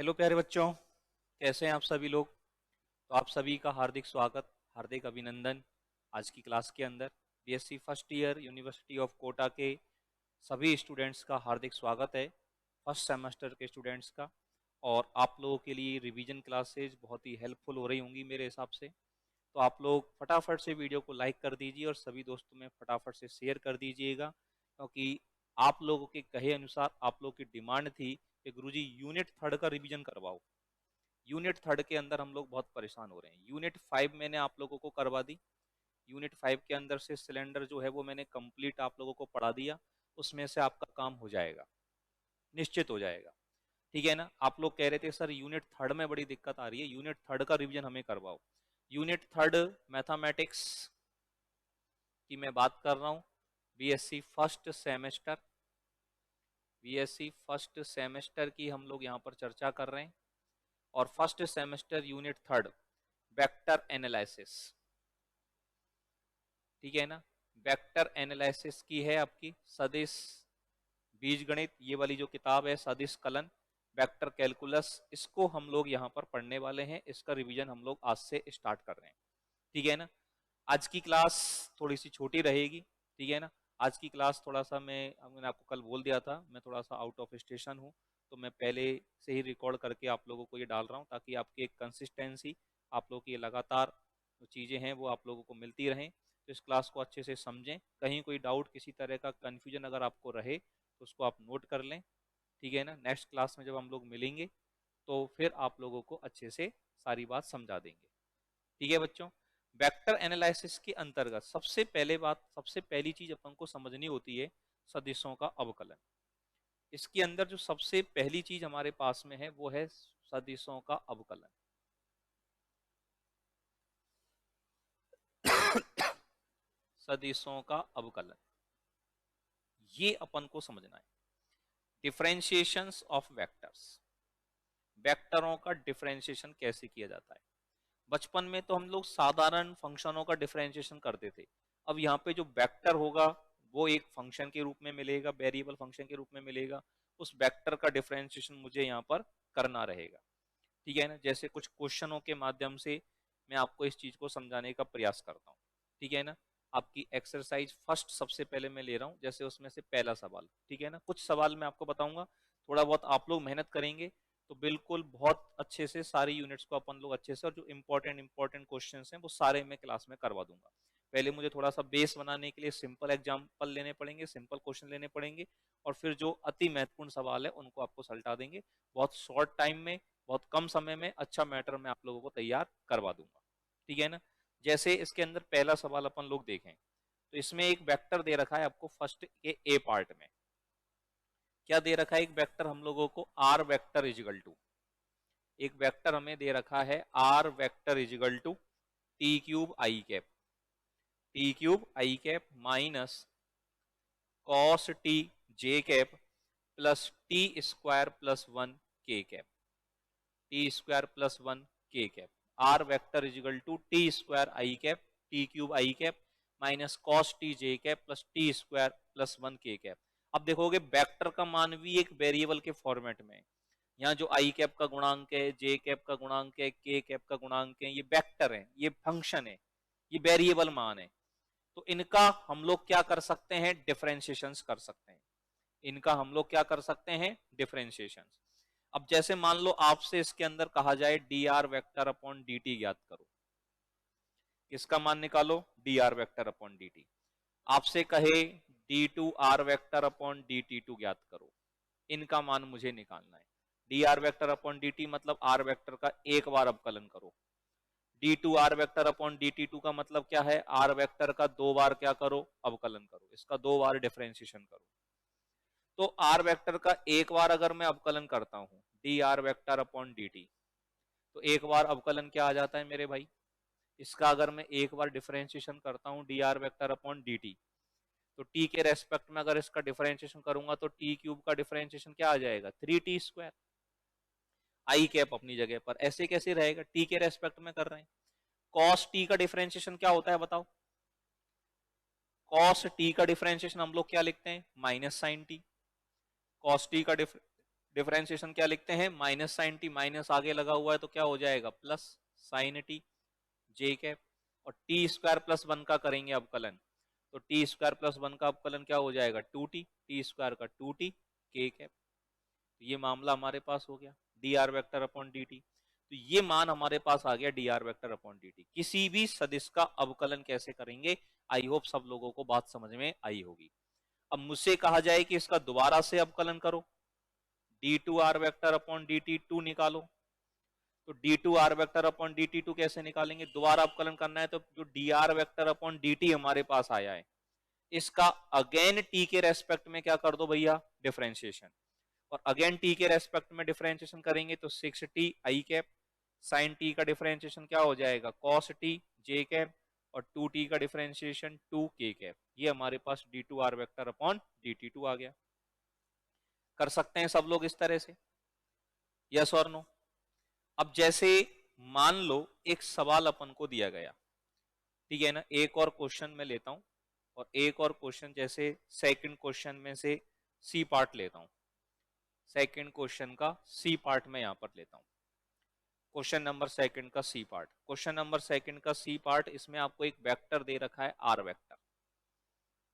Hello प्यारे बच्चों, कैसे हैं आप सभी लोग। तो आप सभी का हार्दिक स्वागत, हार्दिक अभिनंदन। आज की क्लास के अंदर BSc first year university of Kota के सभी स्टूडेंट्स का हार्दिक स्वागत है, फर्स्ट सेमेस्टर के स्टूडेंट्स का। और आप लोगों के लिए रिवीजन क्लासेज बहुत ही हेल्पफुल हो रही होंगी मेरे हिसाब से। तो आप लोग फटाफट से वीडियो को लाइक कर दीजिए और सभी दोस्तों में फटाफट से शेयर कर दीजिएगा, क्योंकि आप लोगों के कहे अनुसार आप लोगों की डिमांड थी कि गुरुजी यूनिट थर्ड का रिवीजन करवाओ। यूनिट थर्ड के अंदर हम लोग बहुत परेशान हो रहे हैं। यूनिट 5 मैंने आप लोगों को करवा दी। यूनिट 5 के अंदर से सिलेंडर जो है वो मैंने कंप्लीट आप लोगों को पढ़ा दिया। उसमें से आपका काम हो जाएगा, निश्चित हो जाएगा। ठीक है ना। आप लोग कह रहे थे सर यूनिट थर्ड में बड़ी दिक्कत आ रही है, यूनिट थर्ड का रिवीजन हमें करवाओ। यूनिट थर्ड मैथमेटिक्स की मैं बात कर रहा हूं। BSc first semester, BSc first semester की हम लोग यहां पर चर्चा कर रहे हैं। और first semester unit third vector analysis, ठीक है ना। वेक्टर एनालिसिस की है आपकी सदिश बीजगणित, ये वाली जो किताब है सदिश कलन वेक्टर कैलकुलस, इसको हम लोग यहाँ पर पढ़ने वाले हैं। इसका रिवीजन हम लोग आज से स्टार्ट कर रहे हैं, ठीक है ना। आज की क्लास थोड़ी सी छोटी रहेगी, ठीक है ना। आज की क्लास थोड़ा सा मैंने आपको कल बोल दिया था, मैं थोड़ा सा आउट ऑफ स्टेशन हूँ, तो मैं पहले से ही रिकॉर्ड करके आप लोगों को ये डाल रहा हूँ, ताकि आपकी एक कंसिस्टेंसी, आप लोगों की लगातार जो चीज़ें हैं वो आप लोगों को मिलती रहें। तो इस क्लास को अच्छे से समझें। कहीं कोई डाउट, किसी तरह का कन्फ्यूजन अगर आपको रहे तो उसको आप नोट कर लें, ठीक है ना। नेक्स्ट क्लास में जब हम लोग मिलेंगे तो फिर आप लोगों को अच्छे से सारी बात समझा देंगे, ठीक है बच्चों। वेक्टर एनालिसिस के अंतर्गत सबसे पहली चीज अपन को समझनी होती है सदिशों का अवकलन। इसके अंदर जो सबसे पहली चीज हमारे पास में है वो है सदिशों का अवकलन। सदिशों का अवकलन, ये अपन को समझना है। डिफरेंशिएशंस ऑफ वेक्टर्स, वेक्टरों का डिफरेंशिएशन कैसे किया जाता है। बचपन में तो हम लोग साधारण फंक्शनों का डिफरेंशिएशन करते थे। अब यहाँ पे जो वेक्टर होगा वो एक फंक्शन के रूप में मिलेगा, वेरिएबल फंक्शन के रूप में मिलेगा। उस वेक्टर का डिफरेंशिएशन मुझे यहाँ पर करना रहेगा, ठीक है ना। जैसे कुछ क्वेश्चनों के माध्यम से मैं आपको इस चीज को समझाने का प्रयास करता हूँ, ठीक है ना। आपकी एक्सरसाइज फर्स्ट सबसे पहले मैं ले रहा हूँ, जैसे उसमें से पहला सवाल, ठीक है ना। कुछ सवाल मैं आपको बताऊंगा, थोड़ा बहुत आप लोग मेहनत करेंगे तो बिल्कुल बहुत अच्छे से सारी यूनिट्स को अपन लोग अच्छे से, और जो इंपॉर्टेंट क्वेश्चन हैं वो सारे मैं क्लास में करवा दूंगा। पहले मुझे थोड़ा सा बेस बनाने के लिए सिंपल एग्जाम्पल लेने पड़ेंगे, सिंपल क्वेश्चन लेने पड़ेंगे, और फिर जो अति महत्वपूर्ण सवाल है उनको आपको सल्टा देंगे। बहुत शॉर्ट टाइम में, बहुत कम समय में अच्छा मैटर मैं आप लोगों को तैयार करवा दूंगा, ठीक है ना। जैसे इसके अंदर पहला सवाल अपन लोग देखें तो इसमें एक वेक्टर दे रखा है आपको फर्स्ट के ए पार्ट में। क्या दे रखा है एक वेक्टर हम लोगों को, आर वेक्टर इजिकल टू, एक वेक्टर हमें दे रखा है r vector is equal to t cube i cap, t cube i cap minus cos t j cap plus t square plus one k cap, t square plus one k cap. R vector is equal to t square i cap, t cube i cap minus cos t j cap plus t square plus one k cap. अब देखोगे vector का मान भी एक variable के format में, यहाँ जो आई कैप का गुणांक है, जे कैप का गुणांक है, के कैप का गुणांक है, ये वेक्टर है, ये फंक्शन है, ये वेरिएबल मान है। तो इनका हम लोग क्या कर सकते हैं, डिफरेंशिएशन कर सकते हैं। इनका हम लोग क्या कर सकते हैं, डिफरेंशिएशन। अब जैसे मान लो आपसे इसके अंदर कहा जाए D R vector upon D T ज्ञात करो, किसका मान निकालो, D R vector upon D T. आपसे कहे D two R vector upon D T two ज्ञात करो, इनका मान मुझे निकालना है। D R vector upon D T मतलब आर वेक्टर का एक बार अवकलन करो, D two R vector upon D T two का मतलब क्या है, आर वेक्टर का दो बार क्या करो, अवकलन करो, इसका दो बार डिफरेंशिएशन करो। तो आर वेक्टर का एक बार अगर मैं अवकलन करता हूं D R vector upon D T, तो एक बार अवकलन क्या आ जाता है मेरे भाई, इसका अगर मैं एक बार डिफरेंशिएशन करता हूं D R vector upon D T, तो टी के रेस्पेक्ट में अगर इसका डिफरेंशिएशन करूंगा तो टी क्यूब का डिफरेंशिएशन क्या आ जाएगा, three T square. I cap अपनी जगह पर, ऐसे कैसे रहेगा, टी के रेस्पेक्ट में कर रहे हैं। कॉस टी का डिफरेंशिएशन क्या होता है बताओ, कॉस टी का डिफरेंशिएशन हम लोग क्या लिखते हैं, minus sine T. Cos T का डिफरेंशिएशन क्या लिखते हैं, माइनस साइन टी, माइनस आगे लगा हुआ है तो क्या हो जाएगा plus sign T j cap, और टी स्क्वायर प्लस 1 का करेंगे अवकलन, तो टी स्क्वायर प्लस 1 का अवकलन क्या हो जाएगा 2t, टी स्क्वायर का 2t के कैप। तो ये मामला हमारे पास हो गया D R vector upon D T. तो ये मान हमारे पास आ गया D R vector upon D T. किसी भी सदिश का अवकलन कैसे करेंगे, आई होप सब लोगों को बात समझ में आई होगी। अब मुझसे कहा जाए कि इसका दोबारा से अवकलन करो, D two R vector upon D T two निकालो, तो D two R vector upon D T two कैसे निकालेंगे, दोबारा अवकलन करना है तो जो D R vector upon D T हमारे पास आया है इसका अगेन टी के रेस्पेक्ट में क्या कर दो भैया डिफरेंशिएशन, और अगेन टी के रेस्पेक्ट में डिफरेंशिएशन करेंगे तो 6t आई कैप, साइन टी का डिफरेंशिएशन क्या हो जाएगा cos t जे कैप, और 2t का डिफरेंशिएशन 2k कैप। ये हमारे पास d2r वेक्टर अपॉन dt2 आ गया। कर सकते हैं सब लोग इस तरह से, यस और नो। अब जैसे मान लो एक सवाल अपन को दिया गया, ठीक है ना, एक और क्वेश्चन में लेता हूं, और एक और क्वेश्चन जैसे सेकंड क्वेश्चन में से सी पार्ट लेता हूं, सेकंड क्वेश्चन का सी पार्ट में यहां पर लेता हूं, क्वेश्चन नंबर सेकंड का C part. Question number second का सी पार्ट, इसमें आपको एक वेक्टर दे रखा है आर वेक्टर,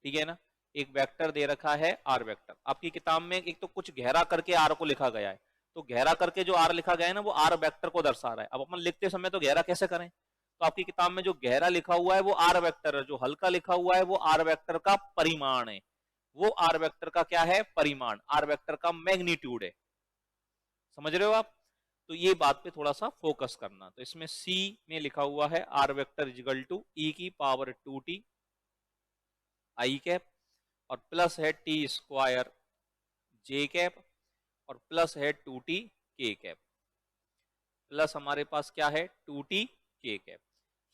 ठीक है ना, एक वेक्टर दे रखा है आर वेक्टर। आपकी किताब में एक तो कुछ गहरा करके आर को लिखा गया है, तो गहरा करके जो आर लिखा गया है ना वो आर वेक्टर को दर्शा रहा है। अब अपन लिखते समय तो गहरा कैसे करें, तो आपकी किताब में जो गहरा लिखा हुआ है वो आर वेक्टर है, जो हल्का लिखा हुआ है वो आर वेक्टर का परिमाण है, वो आर वेक्टर का क्या है परिमाण, आर वेक्टर का मैग्नीट्यूड है। समझ रहे हो आप, तो ये बात पे थोड़ा सा फोकस करना। तो इसमें सी में लिखा हुआ है आर वेक्टर इक्वल टू ई की पावर 2t आई कैप, और प्लस है टी स्क्वायर जे कैप, और प्लस है 2t के कैप, प्लस हमारे पास क्या है 2t के कैप।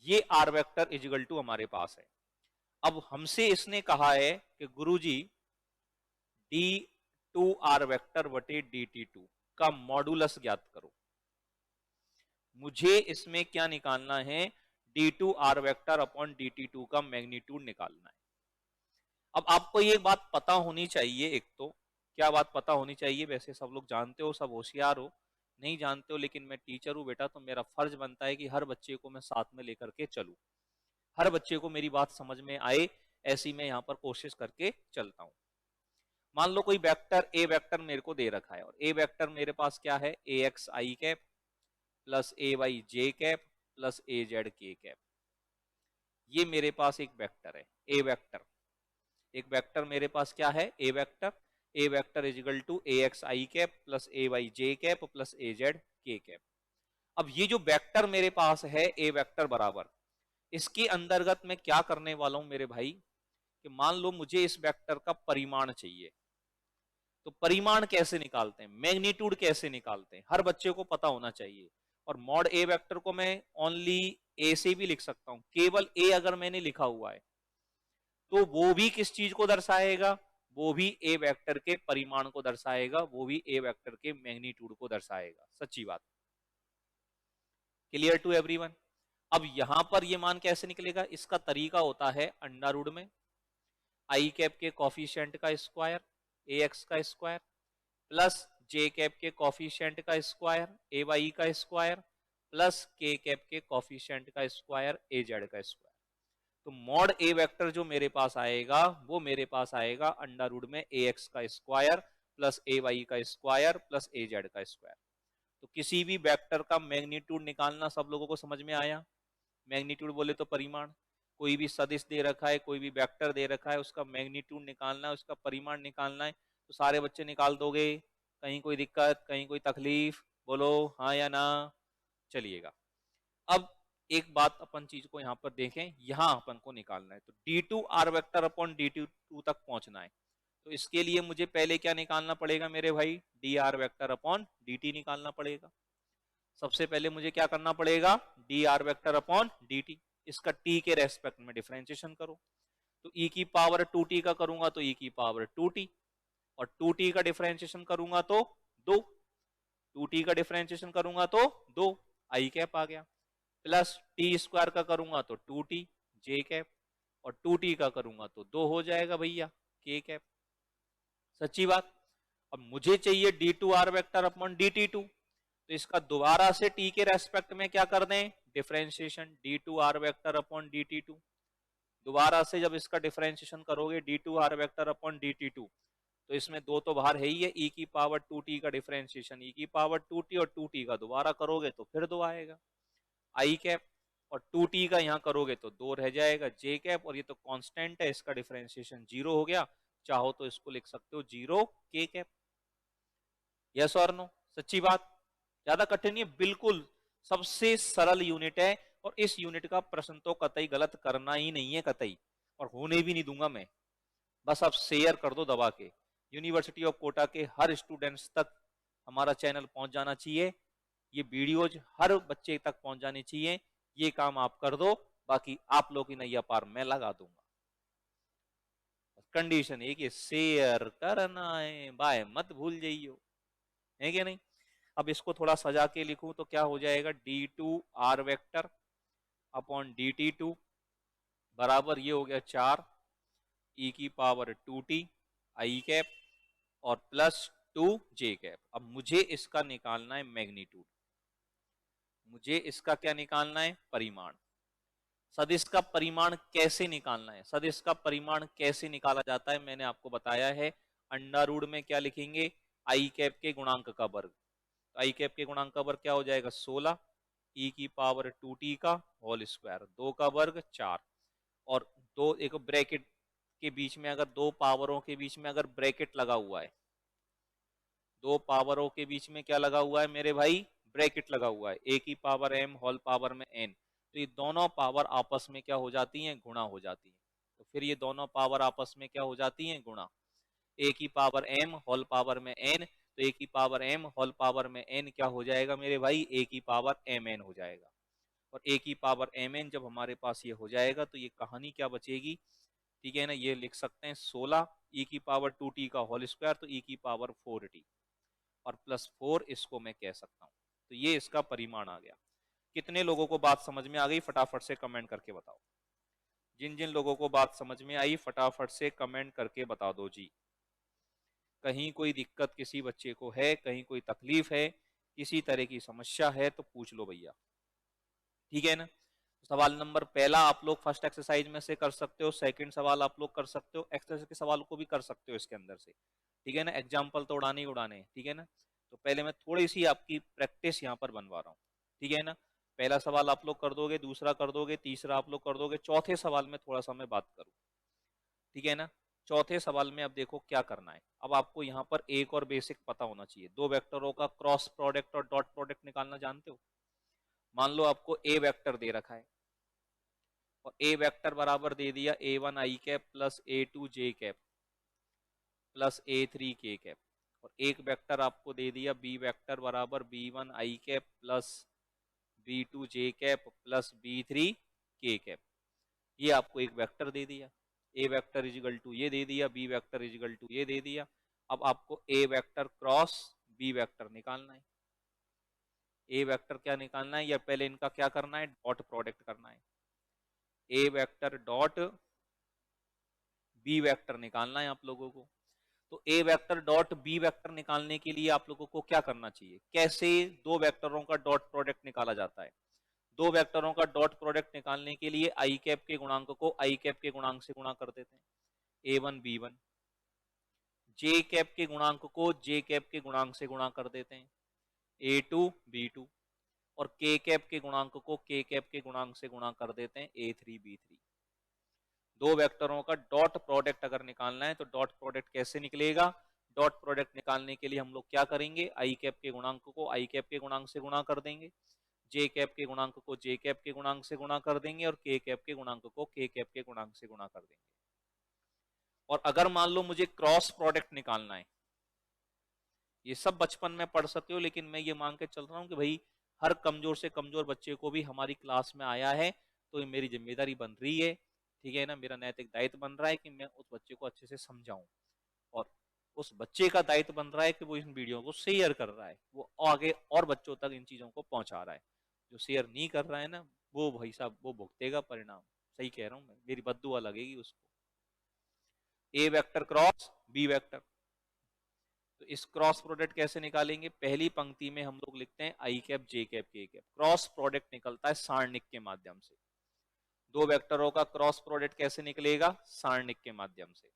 ये आर वेक्टर इक्वल टू हमारे पास है। अब हमसे इसने कहा है कि गुरुजी डी टू आर वेक्टर बटे डी टी टू का मॉडुलस ज्ञात करो। मुझे इसमें क्या निकालना है, D two R vector upon D T two का मैग्नीट्यूड निकालना है। अब आपको ये बात पता होनी चाहिए, एक तो क्या बात पता होनी चाहिए, वैसे सब लोग जानते हो, सब होशियार हो, नहीं जानते हो लेकिन मैं टीचर हूं बेटा, तो मेरा फर्ज बनता है कि हर बच्चे को मैं साथ में लेकर के चलूं, हर बच्चे को मेरी बात समझ में आए, ऐसी मैं यहाँ पर कोशिश करके चलता हूं। मान लो कोई वेक्टर ए वेक्टर मेरे को दे रखा है, और ए वेक्टर मेरे पास क्या है ए x i cap plus a y j cap plus a z k cap. ये मेरे पास एक वेक्टर है ए वेक्टर, एक वेक्टर मेरे पास क्या है a vector is equal to a x i cap plus a y j cap plus a z k cap. अब ये जो वेक्टर मेरे पास है ए वेक्टर बराबर, इसके अंतर्गत मैं क्या करने वाला हूं मेरे भाई, कि मान लो मुझे इस वेक्टर का परिमाण चाहिए, तो परिमाण कैसे निकालते हैं, मैग्नीट्यूड कैसे निकालते हैं, हर बच्चे को पता होना चाहिए। और मॉड ए वेक्टर को मैं ओनली ए से भी लिख सकता हूं, केवल ए अगर मैंने लिखा हुआ है तो वो भी किस चीज को दर्शाएगा, वो भी ए वेक्टर के परिमाण को दर्शाएगा, वो भी ए वेक्टर के मैग्नीट्यूड को दर्शाएगा। सच्ची बात, क्लियर टू एवरीवन। अब यहां पर ये मान कैसे निकलेगा, इसका तरीका होता है अंडर रूट में आई कैप के कॉफिशिएंट का स्क्वायर ए एक्स का स्क्वायर प्लस जे कैप के कॉफिशिएंट का स्क्वायर ए वाई का स्क्वायर प्लस के कैप के कॉफिशिएंट का स्क्वायर ए जेड का स्क्वायर। तो मॉड ए वेक्टर जो मेरे पास आएगा वो मेरे पास आएगा अंडर रूट में ए एक्स का स्क्वायर प्लस ए वाई का स्क्वायर प्लस ए जेड का स्क्वायर। तो किसी भी वेक्टर का मैग्नीट्यूड निकालना सब लोगों को समझ में आया। मैग्नीट्यूड बोले तो परिमाण, कोई भी सदिश दे रखा है, कोई भी वेक्टर दे रखा है, उसका मैग्नीट्यूड निकालना है, उसका परिमाण निकालना है, तो सारे बच्चे निकाल दोगे, कहीं कोई दिक्कत, कहीं कोई तकलीफ, बोलो हाँ या ना। चलिएगा, अब एक बात अपन चीज को यहाँ पर देखें, यहाँ अपन को निकालना है, तो D two R vector upon D two तक पहुंचना है, तो इसके लिए मुझे पहले क्या निकालना पड़ेगा मेरे भाई, D R vector upon D T निकालना पड़ेगा। सबसे पहले मुझे क्या करना पड़ेगा, D R vector upon D T, इसका टी के रेस्पेक्ट में डिफरेंशिएशन करो, तो ई की पावर 2t का करूंगा तो ई की पावर 2t, और 2t का डिफरेंशिएशन करूंगा तो 2, 2t का डिफरेंशिएशन करूंगा तो 2 आई कैप आ गया, प्लस टी स्क्वायर का करूंगा तो 2t जे कैप, और 2t का करूंगा तो 2 हो जाएगा भैया के कैप। सच्ची बात। अब मुझे चाहिए d2r वेक्टर अपॉन dt2, तो इसका दोबारा से t के रेस्पेक्ट में क्या कर दें, differentiation, d2r vector upon dt2। दोबारा से जब इसका डिफरेंशिएशन करोगे d2r वेक्टर अपॉन dt2, तो इसमें दो तो बाहर है ही है, e की पावर 2t का डिफरेंशिएशन e की पावर 2t, और 2t का दोबारा करोगे तो फिर 2 आएगा i कैप, और 2t का यहाँ करोगे तो 2 रह जाएगा j कैप, और ये तो कांस्टेंट है, इसका डिफरेंशिएशन 0 हो गया, चाहो तो इसको लिख सकते हो 0 k कैप। यस और नो? सच्ची बात, ज्यादा कठिन नहीं, बिल्कुल सबसे सरल यूनिट है, और इस यूनिट का प्रश्न तो कतई गलत करना ही नहीं है कतई, और होने भी नहीं दूंगा मैं। बस आप शेयर कर दो दबा के, यूनिवर्सिटी ऑफ कोटा के हर स्टूडेंट्स तक हमारा चैनल पहुंच जाना चाहिए, ये वीडियोज हर बच्चे तक पहुंच जानी चाहिए, ये काम आप कर दो, बाकी आप लोग की नैया पार मैं लगा दूंगा। कंडीशन एक, शेयर करना है, बाय मत भूल जाइयो, है कि नहीं। अब इसको थोड़ा सजा के लिखूं तो क्या हो जाएगा, d2r वेक्टर अपॉन dt2 बराबर ये हो गया 4 e की पावर 2t i कैप और प्लस 2 j कैप। अब मुझे इसका निकालना है मैग्नीट्यूड, मुझे इसका क्या निकालना है, परिमाण। सदिश का परिमाण कैसे निकालना है, सदिश का परिमाण कैसे निकाला जाता है मैंने आपको बताया है, अंडर रूट में क्या लिखेंगे, आई कैप के गुणांक का वर्ग, आई कैप के गुणांक का वर्ग क्या हो जाएगा 16 e की पावर 2t का होल स्क्वायर, 2 का वर्ग 4, और दो एक ब्रैकेट के बीच में, अगर दो पावरों के बीच में अगर ब्रैकेट लगा हुआ है, दो पावरों के बीच में क्या लगा हुआ है मेरे भाई, ब्रैकेट लगा हुआ है, a की पावर m होल पावर में n, तो ये दोनों पावर आपस में क्या हो जाती हैं, गुणा हो जाती हैं। तो फिर ये दोनों पावर आपस में क्या हो जाती हैं, गुणा, a की पावर m होल पावर में n, तो a की पावर m होल पावर में n क्या हो जाएगा मेरे भाई, a की पावर mn हो जाएगा, और a की पावर mn जब हमारे पास ये हो जाएगा तो ये कहानी क्या बचेगी, ठीक है ना, ये लिख सकते हैं 16 e की पावर 2t का होल स्क्वायर, तो e की पावर 4t और प्लस 4 इसको मैं कह सकता हूं। तो ये इसका परिमाण आ गया। कितने लोगों को बात समझ में आ गई, फटाफट से कमेंट करके बताओ। जिन जिन लोगों को बात समझ में आई फटाफट से कमेंट करके बता दो जी। कहीं कोई दिक्कत किसी बच्चे को है, कहीं कोई तकलीफ है, किसी तरह की समस्या है तो पूछ लो भैया, ठीक है ना। सवाल नंबर पहला आप लोग फर्स्ट एक्सरसाइज में से कर सकते हो, सेकंड सवाल आप लोग कर सकते हो, एक्सरसाइज के सवाल को भी कर सकते हो इसके अंदर से, ठीक है ना। एग्जाम्पल तो उड़ाने ही उड़ाने, ठीक है ना। तो पहले मैं थोड़ी सी आपकी प्रैक्टिस यहाँ पर बनवा रहा हूँ, ठीक है ना। पहला सवाल आप लोग कर दोगे, दूसरा कर दोगे, तीसरा आप लोग कर दोगे, चौथे सवाल में थोड़ा सा मैं बात करूँ, ठीक है ना। चौथे सवाल में अब देखो क्या करना है, अब आपको यहाँ पर एक और बेसिक पता होना चाहिए, दो वेक्टरों का क्रॉस प्रोडक्ट और डॉट प्रोडक्ट निकालना जानते हो। मान लो आपको ए वेक्टर दे रखा है, और ए वेक्टर बराबर दे दिया a1 i cap plus a2 j cap plus a3 k cap, और एक वेक्टर आपको दे दिया बी वेक्टर बराबर b1 i cap plus b2 j cap plus b3 k cap. ये आपको एक वेक्टर दे दिया, ए वेक्टर इजिकल टू ये दे दिया, बी वेक्टर इजिकल टू ये दे दिया। अब आपको ए वेक्टर क्रॉस बी वेक्टर निकालना है। ए वेक्टर क्या निकालना है, या पहले इनका क्या करना है, डॉट प्रोडक्ट करना है। A vector dot B vector निकालना है आप लोगों को। तो ए वेक्टर डॉट बी वेक्टर निकालने के लिए आप लोगों को क्या करना चाहिए, कैसे दो वेक्टरों का डॉट प्रोडक्ट निकाला जाता है। दो वेक्टरों का डॉट प्रोडक्ट निकालने के लिए आई कैप के गुणांक को आई कैप के गुणांक से गुणा कर देते हैं, a1 b1, जे कैप के गुणांक को जे कैप के गुणांक से गुणा कर देते हैं, a2 b2, और के कैप के गुणांक को के कैप के गुणांक से गुणा कर देते हैं, a3 b3। दो वेक्टरों का डॉट प्रोडक्ट अगर निकालना है तो डॉट प्रोडक्ट कैसे निकलेगा, डॉट प्रोडक्ट निकालने के लिए हम लोग क्या करेंगे, आई कैप के गुणांक को आई कैप के गुणांक से गुणा कर देंगे, जे कैप के गुणांक को जे कैप के गुणांक से गुणा कर देंगे, और के कैप के गुणांक को के कैप के गुणांक से गुणा कर देंगे। और अगर मान लो मुझे क्रॉस प्रोडक्ट निकालना है, ये सब बचपन में पढ़ सकते हो, लेकिन मैं ये मान के चल रहा हूँ कि भाई हर कमजोर से कमजोर बच्चे को भी हमारी क्लास में आया है, तो ये मेरी जिम्मेदारी बन रही है, ठीक है ना, मेरा नैतिक दायित्व बन रहा है कि मैं उस बच्चे को अच्छे से समझाऊं, और उस बच्चे का दायित्व बन रहा है कि वो इन वीडियो को शेयर कर रहा है, वो आगे और बच्चों तक इन चीजों को पहुंचा रहा है। जो शेयर नहीं कर रहा है ना, वो भाई साहब वो भुगतेगा परिणाम, सही कह रहा हूं मैं, मेरी बद्दुआ लगेगी उसको। ए वेक्टर क्रॉस बी वेक्टर, तो इस क्रॉस प्रोडक्ट कैसे निकालेंगे? पहली पंक्ति में हम लोग लिखते हैं आई कैप जे कैप के कैप, क्रॉस प्रोडक्ट निकलता है सारणिक के माध्यम से। दो वेक्टरों का क्रॉस प्रोडक्ट कैसे निकलेगा? सारणिक के माध्यम से,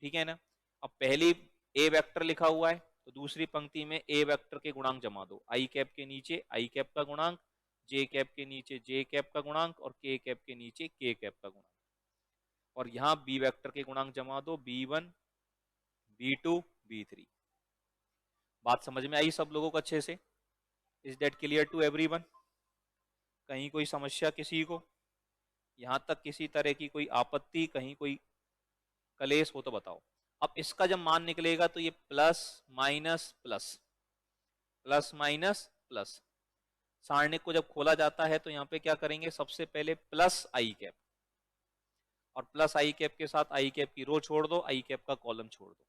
ठीक है ना। अब पहली ए वेक्टर लिखा हुआ है, तो दूसरी पंक्ति में ए वेक्टर के गुणांक जमा दो, आई कैप के नीचे आई कैप का गुणांक, जे कैप के नीचे जे कैप का गुणांक और के कैप के नीचे के कैप का गुणांक, और यहां बी वेक्टर के गुणांक जमा दो, B1 B2 B3। बात समझ में आई सब लोगों को अच्छे से? Is that clear to everyone? कहीं कोई समस्या किसी को? यहां तक किसी तरह की कोई आपत्ति, कहीं कोई कलेश हो तो बताओ। अब इसका जब मान निकलेगा तो ये plus minus plus, plus minus plus, सारणिक को जब खोला जाता है तो यहाँ पे क्या करेंगे? सबसे पहले प्लस आई कैप, और प्लस आई कैप के साथ आई कैप की रो छोड़ दो, आई कैप का कॉलम छोड़ दो।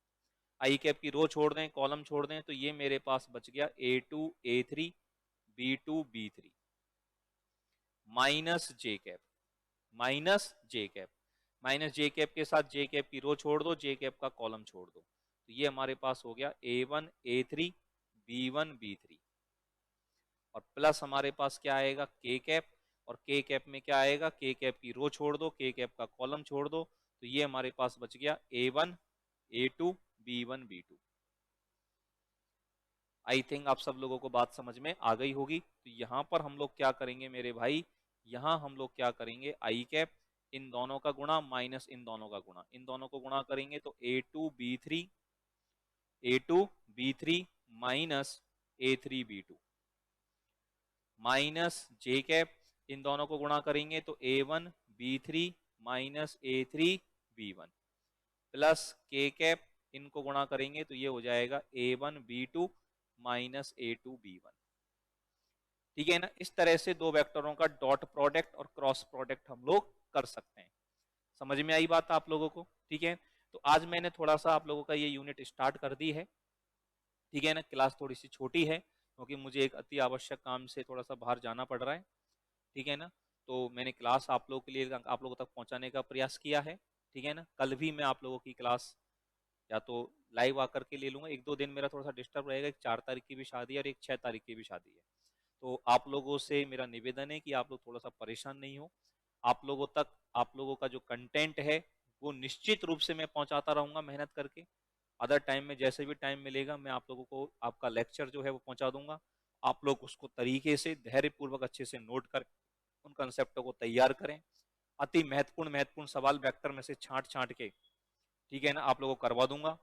आई कैप की रो छोड़ दें, कॉलम छोड़ दें, तो ये मेरे पास बच गया A2 A3 B2 B3 minus j cap, minus j cap, minus j cap के साथ जे कैप की रो छोड़ दो, जे कैप का कॉलम छोड़ दो, तो ये हमारे पास हो गया A1 A3 B1 B3, और प्लस हमारे पास क्या आएगा? के कैप, और के कैप में क्या आएगा? के कैप की रो छोड़ दो, के कैप का कॉलम छोड़ दो, तो ये हमारे पास बच गया A1 A2 B1 B2। I think आप सब लोगों को बात समझ में आ गई होगी। तो यहाँ पर हम लोग क्या करेंगे मेरे भाई? यहाँ हम लोग क्या करेंगे? आई कैप इन दोनों का गुणा माइनस इन दोनों का गुणा, इन दोनों को गुणा करेंगे तो A2 B3 minus A3 B2 minus j cap, इन दोनों को गुणा करेंगे तो A1 B3 minus A3 B1 plus के कैप, इनको गुणा करेंगे तो ये हो जाएगा A1 B2 minus A2 B1। ठीक है ना। इस तरह से दो वेक्टरों का डॉट प्रोडक्ट और क्रॉस प्रोडक्ट हम लोग कर सकते हैं। समझ में आई बात आप लोगों को? ठीक है। तो आज मैंने थोड़ा सा आप लोगों का ये यूनिट स्टार्ट कर दी है, ठीक है ना। क्लास थोड़ी सी छोटी है क्योंकि मुझे एक अति आवश्यक काम से थोड़ा सा बाहर जाना पड़ रहा है, ठीक है ना। तो मैंने क्लास आप लोगों के लिए, आप लोगों तक पहुंचाने का प्रयास किया है, ठीक है ना। कल भी मैं आप लोगों की क्लास या तो लाइव आकर के ले लूंगा। एक दो दिन मेरा थोड़ा सा डिस्टर्ब रहेगा, एक 4 तारीख की भी शादी है और एक 6 तारीख की भी शादी है। तो आप लोगों से मेरा निवेदन है कि आप लोग थोड़ा सा परेशान नहीं हो। आप लोगों तक आप लोगों का जो कंटेंट है वो निश्चित रूप से मैं पहुंचाता रहूंगा मेहनत करके। अदर टाइम में जैसे भी टाइम मिलेगा मैं आप लोगों को आपका लेक्चर जो है वो पहुंचा दूंगा। आप लोग उसको तरीके से धैर्यपूर्वक अच्छे से नोट कर उन कंसेप्टों को तैयार करें। अति महत्वपूर्ण सवाल वेक्टर में से छांट छांट के, ठीक है ना, आप लोगों को करवा दूंगा,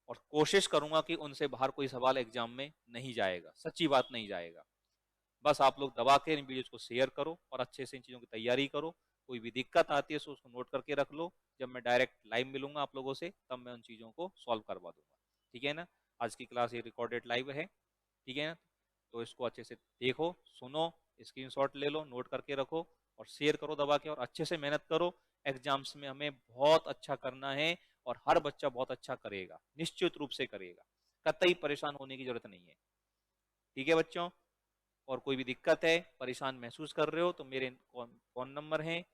और कोशिश करूंगा कि उनसे बाहर कोई सवाल एग्जाम में नहीं जाएगा, सच्ची बात नहीं जाएगा। बस आप लोग दबा के इन वीडियोस को शेयर करो और अच्छे से इन चीज़ों की तैयारी करो। कोई भी दिक्कत आती है तो उसको नोट करके रख लो, जब मैं डायरेक्ट लाइव मिलूंगा आप लोगों से तब मैं उन चीज़ों को सॉल्व करवा दूंगा, ठीक है ना। आज की क्लास ये रिकॉर्डेड लाइव है, ठीक है ना। तो इसको अच्छे से देखो, सुनो, स्क्रीनशॉट ले लो, नोट करके रखो और शेयर करो दबा के, और अच्छे से मेहनत करो। एग्जाम्स में हमें बहुत अच्छा करना है और हर बच्चा बहुत अच्छा करेगा, निश्चित रूप से करेगा, कतई परेशान होने की जरूरत नहीं है, ठीक है बच्चों। और कोई भी दिक्कत है, परेशान महसूस कर रहे हो तो मेरे फोन नंबर हैं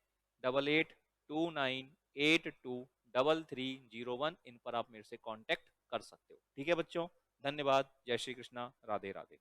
8829823301, इन पर आप मेरे से कांटेक्ट कर सकते हो, ठीक है बच्चों। धन्यवाद। जय श्री कृष्णा। राधे राधे।